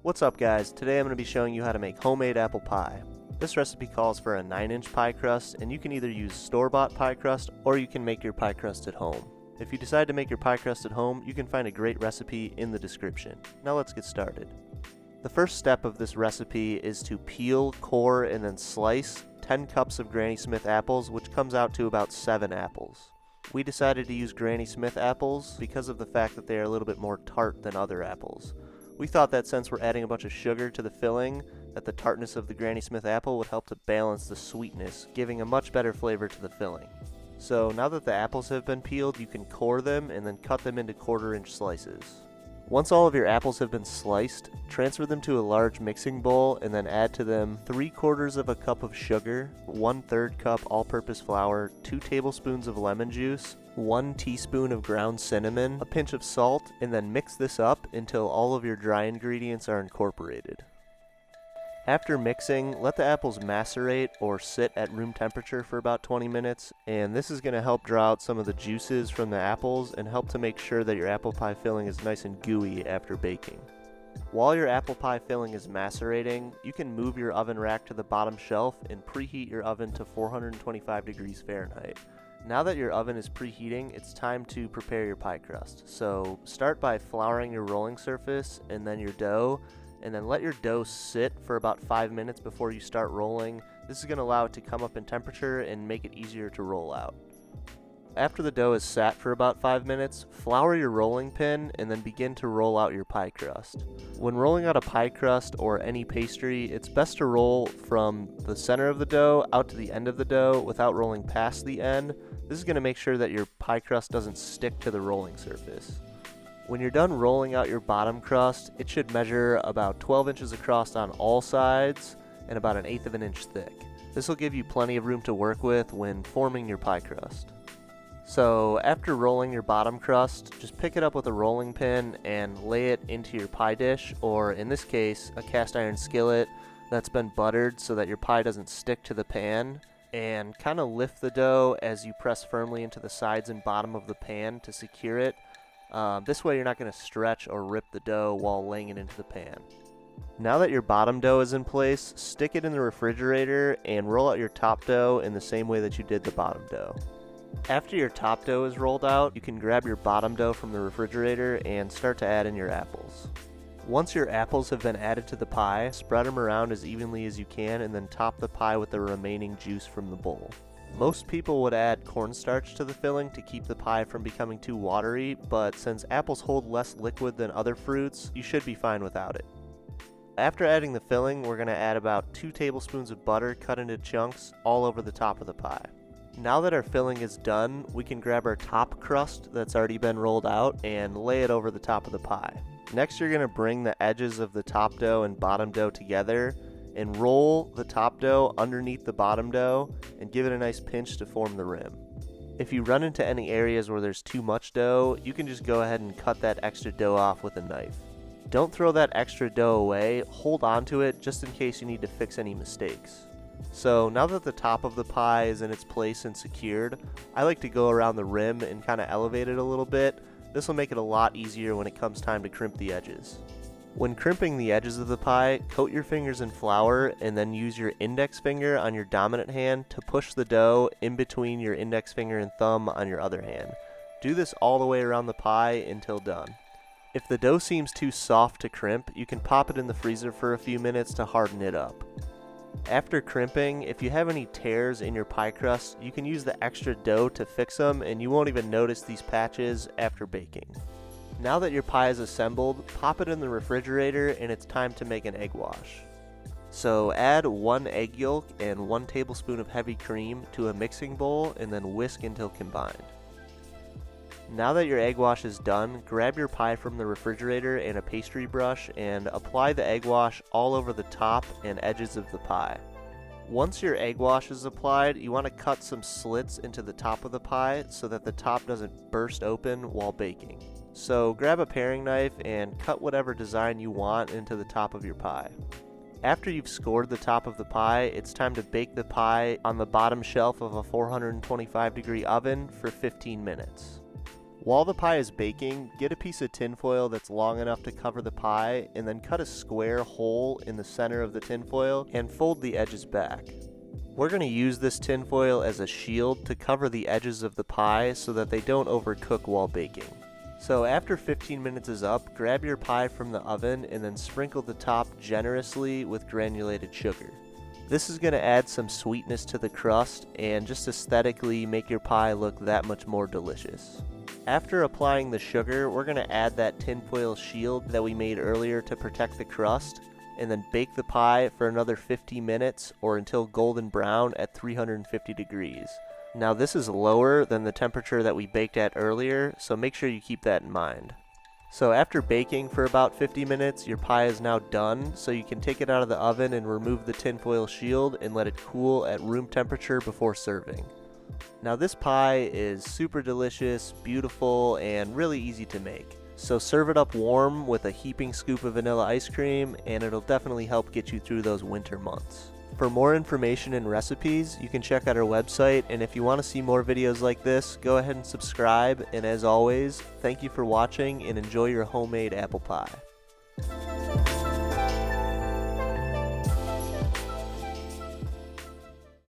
What's up guys, today I'm going to be showing you how to make homemade apple pie. This recipe calls for a 9-inch pie crust, and you can either use store-bought pie crust or you can make your pie crust at home. If you decide to make your pie crust at home, you can find a great recipe in the description. Now let's get started. The first step of this recipe is to peel, core, and then slice 10 cups of Granny Smith apples, which comes out to about 7 apples. We decided to use Granny Smith apples because of the fact that they are a little bit more tart than other apples. We thought that since we're adding a bunch of sugar to the filling, that the tartness of the Granny Smith apple would help to balance the sweetness, giving a much better flavor to the filling. So now that the apples have been peeled, you can core them and then cut them into 1/4-inch slices. Once all of your apples have been sliced, transfer them to a large mixing bowl and then add to them 3/4 of a cup of sugar, 1/3 cup all-purpose flour, 2 tablespoons of lemon juice, 1 teaspoon of ground cinnamon, a pinch of salt, and then mix this up until all of your dry ingredients are incorporated. After mixing, let the apples macerate or sit at room temperature for about 20 minutes, and this is going to help draw out some of the juices from the apples and help to make sure that your apple pie filling is nice and gooey after baking. While your apple pie filling is macerating, you can move your oven rack to the bottom shelf and preheat your oven to 425 degrees Fahrenheit. Now that your oven is preheating, it's time to prepare your pie crust. So start by flouring your rolling surface and then your dough, and then let your dough sit for about 5 minutes before you start rolling. This is going to allow it to come up in temperature and make it easier to roll out. After the dough is sat for about 5 minutes, flour your rolling pin and then begin to roll out your pie crust. When rolling out a pie crust or any pastry, it's best to roll from the center of the dough out to the end of the dough without rolling past the end. This is going to make sure that your pie crust doesn't stick to the rolling surface. When you're done rolling out your bottom crust, it should measure about 12 inches across on all sides and about 1/8 of an inch thick. This will give you plenty of room to work with when forming your pie crust. So after rolling your bottom crust, just pick it up with a rolling pin and lay it into your pie dish, or in this case, a cast iron skillet that's been buttered so that your pie doesn't stick to the pan, and kind of lift the dough as you press firmly into the sides and bottom of the pan to secure it. This way you're not going to stretch or rip the dough while laying it into the pan. Now that your bottom dough is in place, stick it in the refrigerator and roll out your top dough in the same way that you did the bottom dough. After your top dough is rolled out, you can grab your bottom dough from the refrigerator and start to add in your apples. Once your apples have been added to the pie, spread them around as evenly as you can and then top the pie with the remaining juice from the bowl. Most people would add cornstarch to the filling to keep the pie from becoming too watery, but since apples hold less liquid than other fruits, you should be fine without it. After adding the filling, we're going to add about 2 tablespoons of butter cut into chunks all over the top of the pie. Now that our filling is done, we can grab our top crust that's already been rolled out and lay it over the top of the pie. Next, you're going to bring the edges of the top dough and bottom dough together and roll the top dough underneath the bottom dough and give it a nice pinch to form the rim. If you run into any areas where there's too much dough, you can just go ahead and cut that extra dough off with a knife. Don't throw that extra dough away, hold on to it just in case you need to fix any mistakes. So now that the top of the pie is in its place and secured, I like to go around the rim and kind of elevate it a little bit. This will make it a lot easier when it comes time to crimp the edges. When crimping the edges of the pie, coat your fingers in flour and then use your index finger on your dominant hand to push the dough in between your index finger and thumb on your other hand. Do this all the way around the pie until done. If the dough seems too soft to crimp, you can pop it in the freezer for a few minutes to harden it up. After crimping, if you have any tears in your pie crust, you can use the extra dough to fix them and you won't even notice these patches after baking. Now that your pie is assembled, pop it in the refrigerator and it's time to make an egg wash. So add 1 egg yolk and 1 tablespoon of heavy cream to a mixing bowl and then whisk until combined. Now that your egg wash is done, grab your pie from the refrigerator and a pastry brush and apply the egg wash all over the top and edges of the pie. Once your egg wash is applied, you want to cut some slits into the top of the pie so that the top doesn't burst open while baking. So grab a paring knife and cut whatever design you want into the top of your pie. After you've scored the top of the pie, it's time to bake the pie on the bottom shelf of a 425 degree oven for 15 minutes. While the pie is baking, get a piece of tin foil that's long enough to cover the pie and then cut a square hole in the center of the tin foil and fold the edges back. We're going to use this tin foil as a shield to cover the edges of the pie so that they don't overcook while baking. So after 15 minutes is up, grab your pie from the oven and then sprinkle the top generously with granulated sugar. This is going to add some sweetness to the crust and just aesthetically make your pie look that much more delicious. After applying the sugar, we're going to add that tinfoil shield that we made earlier to protect the crust, and then bake the pie for another 50 minutes or until golden brown at 350 degrees. Now this is lower than the temperature that we baked at earlier, so make sure you keep that in mind. So after baking for about 50 minutes, your pie is now done, so you can take it out of the oven and remove the tinfoil shield and let it cool at room temperature before serving. Now this pie is super delicious, beautiful, and really easy to make. So serve it up warm with a heaping scoop of vanilla ice cream, and it'll definitely help get you through those winter months. For more information and recipes, you can check out our website, and if you want to see more videos like this, go ahead and subscribe, and as always, thank you for watching and enjoy your homemade apple pie.